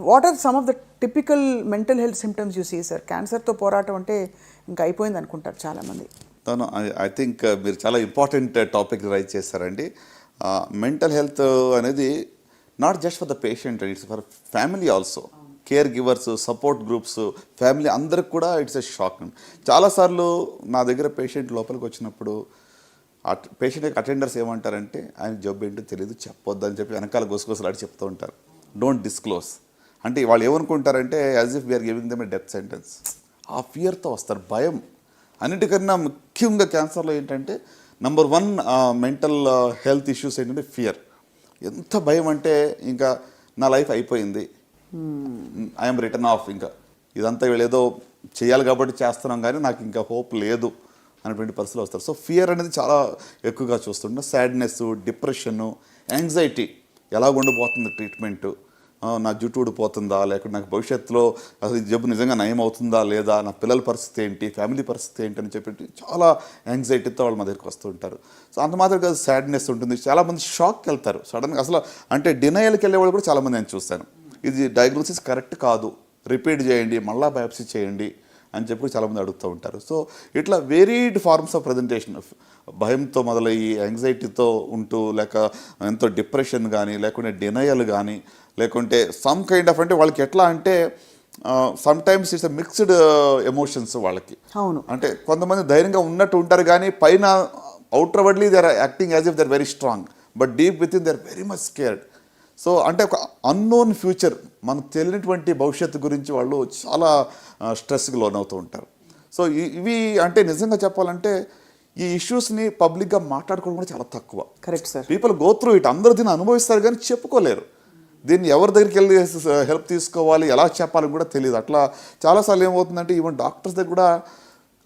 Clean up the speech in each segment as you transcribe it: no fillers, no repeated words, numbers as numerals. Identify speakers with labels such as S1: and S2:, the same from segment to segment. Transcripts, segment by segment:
S1: What are some of the typical mental health symptoms you see sir? క్యాన్సర్తో పోరాటం అంటే ఇంకా అయిపోయింది అనుకుంటారు చాలామంది.
S2: తను ఐ థింక్ మీరు చాలా ఇంపార్టెంట్ టాపిక్ రైజ్ చేశారండి. మెంటల్ హెల్త్ అనేది not just for the patient, it's for family also. Care givers, support groups, family అందరికి కూడా ఇట్స్ ఎ షాక్. చాలాసార్లు నా దగ్గర పేషెంట్ లోపలికి వచ్చినప్పుడు పేషెంట్ అటెండర్స్ ఏమంటారంటే, ఆయన జబ్బు ఏంటో తెలియదు, చెప్పొద్దు అని చెప్పి వెనకాల గుసగుసలాడి చెప్తూ ఉంటారు. డోంట్ డిస్క్లోజ్ అంటే వాళ్ళు ఏమనుకుంటారంటే as if we are giving them a death sentence. ఆ ఫియర్తో వస్తారు, భయం. అన్నిటికన్నా ముఖ్యంగా క్యాన్సర్లో ఏంటంటే నంబర్ 1 మెంటల్ హెల్త్ ఇష్యూస్ ఏంటంటే ఫియర్. ఎంత భయం అంటే ఇంకా నా లైఫ్ అయిపోయింది, ఐఎమ్ రిటర్న్ ఆఫ్, ఇంకా ఇదంతా వీళ్ళేదో చేయాలి కాబట్టి చేస్తున్నాం కానీ నాకు ఇంకా హోప్ లేదు అనేటువంటి పరిస్థితులు వస్తారు. సో ఫియర్ అనేది చాలా ఎక్కువగా చూస్తుంటాం. సాడ్నెస్, డిప్రెషను, యాంగ్జైటీ, ఎలా ఉండిపోతుంది ట్రీట్మెంటు, నా జుట్టు ఊడిపోతుందా, లేకపోతే నాకు భవిష్యత్తులో అసలు జబ్బు నిజంగా నయం అవుతుందా లేదా, నా పిల్లల పరిస్థితి ఏంటి, ఫ్యామిలీ పరిస్థితి ఏంటి అని చెప్పి చాలా యాంగ్జైటీతో వాళ్ళు మా దగ్గరికి వస్తూ ఉంటారు. సో అంత మాత్రం కాదు, సాడ్నెస్ ఉంటుంది. చాలామంది షాక్కి వెళ్తారు సడన్గా, అసలు అంటే డినయల్కి వెళ్ళే వాళ్ళు కూడా చాలామంది నేను చూస్తాను. ఇది డయాగ్నోసిస్ కరెక్ట్ కాదు, రిపీట్ చేయండి, మళ్ళీ బయాప్సీ చేయండి అని చెప్పి చాలామంది అడుగుతూ ఉంటారు. సో ఇట్లా వేరీడ్ ఫార్మ్స్ ఆఫ్ ప్రజెంటేషన్, భయంతో మొదలయ్యి యాంగ్జైటీతో ఉంటూ, లేక ఎంతో డిప్రెషన్ కానీ, లేకుంటే డినయల్ కానీ, లేకుంటే సమ్ కైండ్ ఆఫ్, అంటే వాళ్ళకి ఎట్లా అంటే sometimes it's mixed emotions వాళ్ళకి.
S1: అవును,
S2: అంటే కొంతమంది ధైర్యంగా ఉన్నట్టు ఉంటారు కానీ పైన outwardly they are acting as if they are very strong, but deep within they are very much scared. So అంటే ఒక అన్నోన్ ఫ్యూచర్, మనకు తెలియనటువంటి భవిష్యత్తు గురించి వాళ్ళు చాలా స్ట్రెస్కి లోనవుతూ ఉంటారు. సో ఇవి అంటే నిజంగా చెప్పాలంటే ఈ ఇష్యూస్ని పబ్లిక్గా మాట్లాడుకోవడం కూడా చాలా తక్కువ.
S1: Correct sir.
S2: People go through it, అందరూ దీన్ని అనుభవిస్తారు కానీ చెప్పుకోలేరు. దీన్ని ఎవరి దగ్గరికి వెళ్ళి హెల్ప్ తీసుకోవాలి, ఎలా చెప్పాలని కూడా తెలియదు. అట్లా చాలాసార్లు ఏమవుతుందంటే ఈవెన్ డాక్టర్స్ దగ్గర కూడా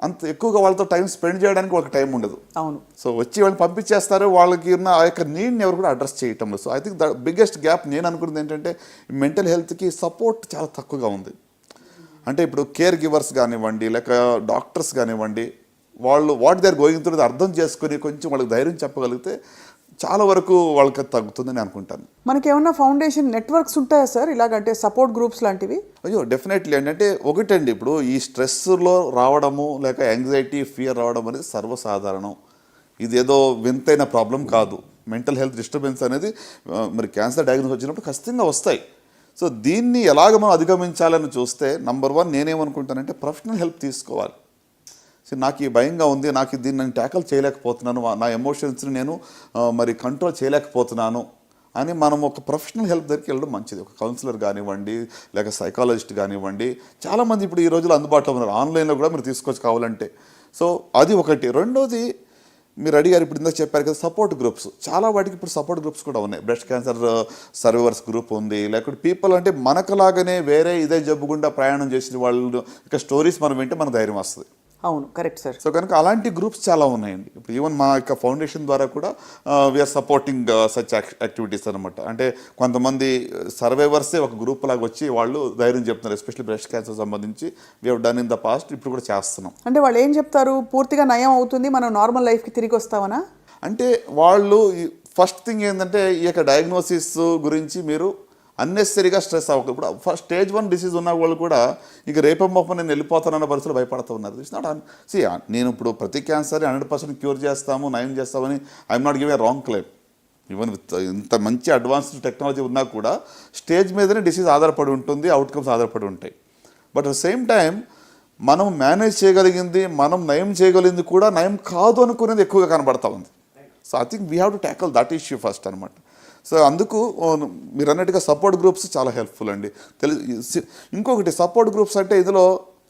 S2: అంత ఎక్కువగా వాళ్ళతో టైం స్పెండ్ చేయడానికి వాళ్ళకి టైం ఉండదు.
S1: అవును.
S2: సో వచ్చి వాళ్ళని పంపించేస్తారు, వాళ్ళకి ఉన్న ఆ యొక్క నీడ్ని ఎవరు కూడా అడ్రస్ చేయటం లేదు. So I think the biggest gap నేను అనుకున్నది ఏంటంటే మెంటల్ హెల్త్కి సపోర్ట్ చాలా తక్కువగా ఉంది. అంటే ఇప్పుడు కేర్ గివర్స్ కానివ్వండి, లేక డాక్టర్స్ కానివ్వండి, వాళ్ళు what they are going through అర్థం చేసుకుని కొంచెం వాళ్ళకి ధైర్యం చెప్పగలిగితే చాలా వరకు వాళ్ళకి తగ్గుతుందని అనుకుంటాను.
S1: మనకి ఏమన్నా ఫౌండేషన్ నెట్వర్క్స్ ఉంటాయా సార్ ఇలాగంటే సపోర్ట్ గ్రూప్స్ లాంటివి?
S2: అయ్యో డెఫినెట్లీ అండి. అంటే ఒకటండి, ఇప్పుడు ఈ స్ట్రెస్లో రావడము, లేక యాంగ్జైటీ, ఫియర్ రావడం అనేది సర్వసాధారణం. ఇదేదో వింతైన ప్రాబ్లం కాదు. మెంటల్ హెల్త్ డిస్టర్బెన్స్ అనేది మరి క్యాన్సర్ డయాగ్నోస్ వచ్చినప్పుడు ఖచ్చితంగా వస్తాయి. సో దీన్ని ఎలాగ మనం అధిగమించాలని చూస్తే నంబర్ 1 నేనేమనుకుంటానంటే ప్రొఫెషనల్ హెల్ప్ తీసుకోవాలి. సో నాకు ఈ భయంగా ఉంది, నాకు దీన్ని నేను ట్యాకల్ చేయలేకపోతున్నాను, నా ఎమోషన్స్ని నేను మరి కంట్రోల్ చేయలేకపోతున్నాను అని మనం ఒక ప్రొఫెషనల్ హెల్ప్ దగ్గరికి వెళ్ళడం మంచిది. ఒక కౌన్సిలర్ కానివ్వండి, లేక సైకాలజిస్ట్ కానివ్వండి, చాలామంది ఇప్పుడు ఈ రోజుల్లో అందుబాటులో ఉన్నారు. ఆన్లైన్లో కూడా మీరు తీసుకోవచ్చు కావాలంటే. సో అది ఒకటి. రెండోది మీరు అడిగారు, ఇప్పుడు ఇందాక చెప్పారు కదా సపోర్ట్ గ్రూప్స్, చాలా వాటికి ఇప్పుడు సపోర్ట్ గ్రూప్స్ కూడా ఉన్నాయి. బ్రెస్ట్ క్యాన్సర్ సర్వైవర్స్ గ్రూప్ ఉంది, లేకపోతే పీపుల్ అంటే మనకులాగానే వేరే ఇదే జబ్బు గుండా ప్రయాణం చేసిన వాళ్ళు ఇక స్టోరీస్ మనం వింటే మనకు ధైర్యం వస్తుంది.
S1: అవును, కరెక్ట్ సార్.
S2: సో కనుక అలాంటి గ్రూప్స్ చాలా ఉన్నాయండి. ఇప్పుడు ఈవెన్ మా యొక్క ఫౌండేషన్ ద్వారా కూడా వీఆర్ సపోర్టింగ్ సచ్ యాక్టివిటీస్ అనమాట. అంటే కొంతమంది సర్వైవర్సే ఒక గ్రూప్ లాగా వచ్చి వాళ్ళు ధైర్యం చెప్తున్నారు, ఎస్పెషల్లీ బ్రెస్ట్ క్యాన్సర్ సంబంధించి we have done in the past, ఇప్పుడు కూడా చేస్తున్నాం.
S1: అంటే వాళ్ళు ఏం చెప్తారు, పూర్తిగా నయం అవుతుంది, మనం నార్మల్ లైఫ్కి తిరిగి వస్తామనా?
S2: అంటే వాళ్ళు ఫస్ట్ థింగ్ ఏంటంటే ఈ యొక్క డయాగ్నోసిస్ గురించి మీరు అన్నెసరీగా స్ట్రెస్ అవ్వక. ఇప్పుడు ఫస్ట్ స్టేజ్ 1 డిసీజ్ ఉన్న వాళ్ళు కూడా ఇక రేపమ్మప్ప నేను వెళ్ళిపోతానన్న పరిస్థితులు భయపడుతూ ఉన్నారు. ఇట్స్ నాట్ నేను ఇప్పుడు ప్రతి క్యాన్సర్ 100% క్యూర్ చేస్తాము, నయం చేస్తామని I'm not give a wrong claim. Even with ఇంత మంచి అడ్వాన్స్డ్ టెక్నాలజీ ఉన్నా కూడా స్టేజ్ మీదనే డిసీజ్ ఆధారపడి ఉంటుంది, అవుట్కమ్స్ ఆధారపడి ఉంటాయి. But at the same time మనం మేనేజ్ చేయగలిగింది, మనం నయం చేయగలిగింది కూడా నయం కాదు అనుకునేది ఎక్కువగా కనబడతా ఉంది. So I think we have to ట్యాకల్ that issue first అనమాట. సో అందుకు మీరు అన్నట్టుగా సపోర్ట్ గ్రూప్స్ చాలా హెల్ప్ఫుల్ అండి. ఇంకొకటి సపోర్ట్ గ్రూప్స్ అంటే ఇందులో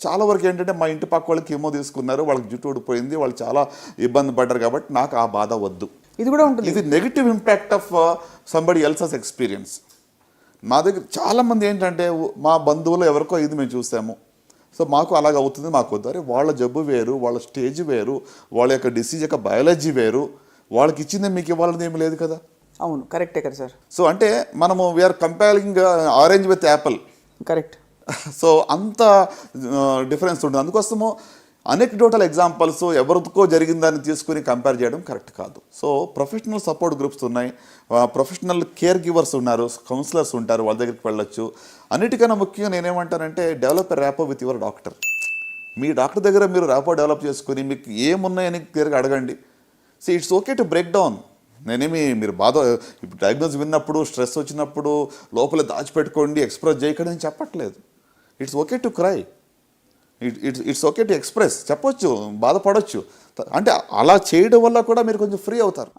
S2: చాలా వరకు ఏంటంటే మా ఇంటి పక్క వాళ్ళకి ఏమో తీసుకున్నారు, వాళ్ళకి జుట్టు ఊడిపోయింది, వాళ్ళు చాలా ఇబ్బంది పడ్డారు కాబట్టి నాకు ఆ బాధ వద్దు.
S1: ఇది కూడా ఉంటుంది.
S2: ఇది negative impact of somebody else's experience. మా దగ్గర చాలామంది ఏంటంటే మా బంధువులు ఎవరికో ఇది మేము చూసాము, సో మాకు అలాగ అవుతుంది, మాకు వద్దు. అరే వాళ్ళ జబ్బు వేరు, వాళ్ళ స్టేజ్ వేరు, వాళ్ళ యొక్క డిసీజ్ యొక్క బయాలజీ వేరు, వాళ్ళకి ఇచ్చిందే మీకు ఇవ్వాలని ఏమి లేదు కదా.
S1: అవును, కరెక్టే కదా సార్.
S2: సో అంటే మనము we are comparing orange with apple.
S1: Correct.
S2: So అంత డిఫరెన్స్ ఉంటుంది. అందుకోసము అనెక్డోటల్ ఎగ్జాంపుల్స్ ఎవరికో జరిగిందని తీసుకుని కంపేర్ చేయడం కరెక్ట్ కాదు. సో ప్రొఫెషనల్ సపోర్ట్ గ్రూప్స్ ఉన్నాయి, ప్రొఫెషనల్ కేర్ గివర్స్ ఉన్నారు, కౌన్సిలర్స్ ఉంటారు, వాళ్ళ దగ్గరికి వెళ్ళొచ్చు. అన్నిటికన్నా ముఖ్యంగా నేనేమంటానంటే develop a rapport with your doctor. మీ డాక్టర్ దగ్గర మీరు ర్యాపో డెవలప్ చేసుకుని మీకు ఏమున్నాయని క్లియర్గా అడగండి. So it's okay to break down. మీరు బాధ ఇప్పుడు డయాగ్నోస్ విన్నప్పుడు స్ట్రెస్ వచ్చినప్పుడు లోపల దాచిపెట్టుకోండి, ఎక్స్ప్రెస్ చేయకండి అని చెప్పట్లేదు. It's okay to cry, it's okay to express, చెప్పొచ్చు, బాధపడవచ్చు. అంటే అలా చేయడం వల్ల కూడా మీరు కొంచెం ఫ్రీ అవుతారు.